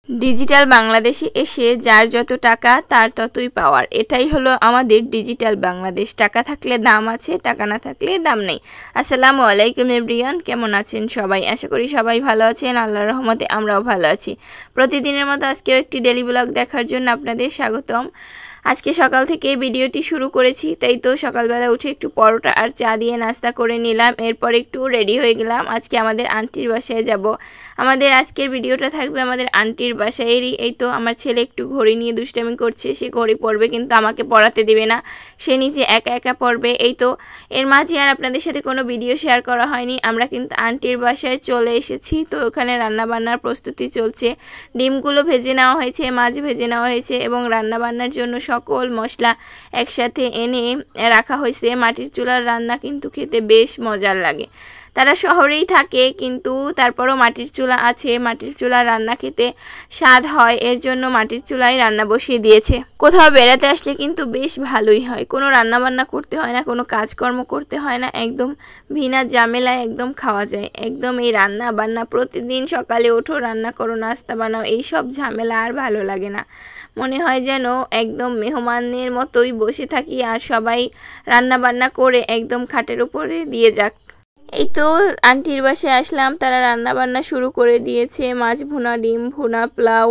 Digital বাংলাদেশে এসে যার যত টাকা তার ততই পাওয়ার। এটাই হলো আমাদের ডিজিটাল বাংলাদেশ। টাকা থাকলে দাম আছে, টাকা না থাকলে দাম নেই। আসসালামু আলাইকুম এভরিওয়ান, কেমন আছেন সবাই? আশা করি সবাই ভালো আছেন। আল্লাহর রহমতে আমরাও ভালো আছি। প্রতিদিনের মতো আজকেও একটি ডেলি ব্লগ দেখার জন্য আপনাদের স্বাগতম। আজকে সকাল থেকে ভিডিওটি শুরু করেছি, তাই তো সকালবেলা উঠে একটু পরোটা আর চা দিয়ে নাস্তা করে নিলাম। এরপর একটু রেডি হয়ে গেলাম। আজকে আমাদের আন্টির বাসায় যাব। আমাদের আজকের ভিডিওটা থাকবে আমাদের আন্টির বাসায়েরই। এই তো আমার ছেলে একটু ঘড়ি নিয়ে দুষ্টামি করছে। সে ঘড়ি পরবে কিন্তু আমাকে পড়াতে দেবে না, সে নিজে একা একা পড়বে। এই তো এর মাঝে আর আপনাদের সাথে কোনো ভিডিও শেয়ার করা হয়নি। আমরা কিন্তু আন্টির বাসায় চলে এসেছি। তো ওখানে রান্নাবান্নার প্রস্তুতি চলছে। ডিমগুলো ভেজে নেওয়া হয়েছে, মাছ ভেজে নেওয়া হয়েছে এবং রান্নাবান্নার জন্য সকল মশলা একসাথে এনে রাখা হয়েছে। মাটির চুলার রান্না কিন্তু খেতে বেশ মজার লাগে। তারা শহরেই থাকে কিন্তু তারপরও মাটির চুলা আছে, মাটির চুলার রান্না খেতে স্বাদ হয়, এর জন্য মাটির চুলায় রান্না বসিয়ে দিয়েছে। কোথাও বেড়াতে আসলে কিন্তু বেশ ভালোই হয়, কোনো রান্না বান্না করতে হয় না, কোনো কাজকর্ম করতে হয় না, একদম বিনা ঝামেলায় একদম খাওয়া যায়। একদম এই রান্না বান্না প্রতিদিন সকালে ওঠো, রান্না করো, নাস্তা বানাও, এই সব ঝামেলা আর ভালো লাগে না। মনে হয় যেন একদম মেহমানের মতোই বসে থাকি আর সবাই রান্না বান্না করে একদম খাটের উপরে দিয়ে যাক। এই তো আন্টির বাসায় আসলাম, তারা রান্না বান্না শুরু করে দিয়েছে। মাছ ভুনা, ডিম ভুনা, পোলাও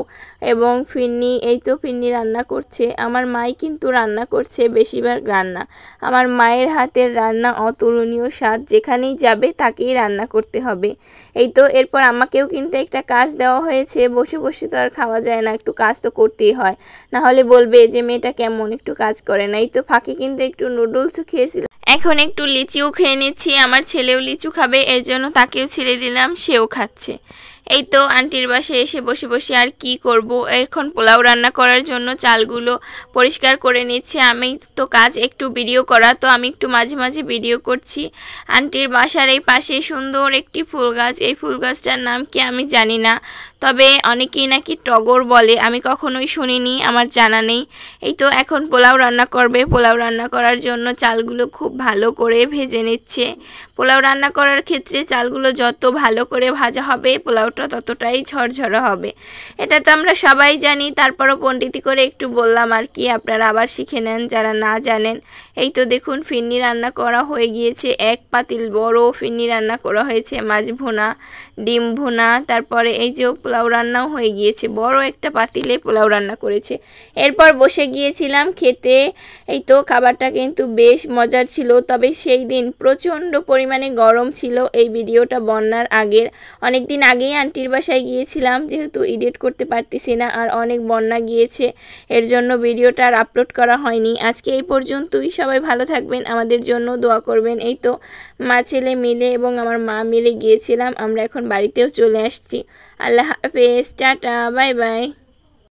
এবং ফিরনি। এই তো ফিরনি রান্না করছে। আমার মাই কিন্তু রান্না করছে বেশিরভাগ রান্না। আমার মায়ের হাতের রান্না অতুলনীয় স্বাদ, যেখানেই যাবে তাকেই রান্না করতে হবে। এই তো এরপর আমাকেও কিন্তু একটা কাজ দেওয়া হয়েছে। বসে বসে তো আর খাওয়া যায় না, একটু কাজ তো করতেই হয়, না হলে বলবে যে মেয়েটা কেমন, একটু কাজ করে না। এই তো ফাঁকে কিন্তু একটু নুডলসও খেয়েছিলাম, এখন একটু লিচিও খেয়ে নিচ্ছি। আমার ছেলেও লিচু খাবে, এর জন্য তাকেও ছেড়ে দিলাম, সেও খাচ্ছে। এই তো আন্টির বাসায় এসে বসে বসে আর কি করব, এখন পোলাও রান্না করার জন্য চালগুলো পরিষ্কার করে নিচ্ছে। আমি তো কাজ একটু ভিডিও করা, তো আমি একটু মাঝে মাঝে ভিডিও করছি। আন্টির বাসার এই পাশে সুন্দর একটি ফুল গাছ, এই ফুল গাছটার নাম কি আমি জানি না, তবে অনেকেই নাকি টগর বলে, আমি কখনোই শুনিনি, আমার জানা নেই। এই তো এখন পোলাও রান্না করবে। পোলাও রান্না করার জন্য চালগুলো খুব ভালো করে ভেজে নিচ্ছে। পোলাও রান্না করার ক্ষেত্রে চালগুলো যত ভালো করে ভাজা হবে পোলাওটা ততটাই ঝরঝরে হবে, এটা তো আমরা সবাই জানি। তারপরও পণ্ডিতি করে একটু বললাম আর কি, আপনারা আবার শিখে নেন যারা না জানেন। এই তো দেখুন ফিরনি রান্না করা হয়ে গিয়েছে, এক পাতিল বড় ফিরনি রান্না করা হয়েছে। মাছ ভুনা, ডিম ভুনা, তারপরে এই যে পোলাও রান্নাও হয়ে গিয়েছে। বড় একটা পাতিলে পোলাও রান্না করেছে। এরপর বসে গিয়েছিলাম খেতে। এই তো খাবারটা কিন্তু বেশ মজার ছিল, তবে সেই দিন প্রচণ্ড পরিমাণে গরম ছিল। এই ভিডিওটা বন্যার আগের, অনেক দিন আগেই আন্টির বাসায় গিয়েছিলাম, যেহেতু এডিট করতে পারতেছি না আর অনেক বন্যা গিয়েছে, এর জন্য ভিডিওটা আর আপলোড করা হয়নি। আজকে এই পর্যন্তই, সবাই ভালো থাকবেন, আমাদের জন্য দোয়া করবেন। এই তো মা ছেলে মিলে এবং আমার মা মিলে গিয়েছিলাম, আমরা এখন বাড়িতেও চলে আসছি। আল্লাহ হাফেজ, টাটা, বাই বাই।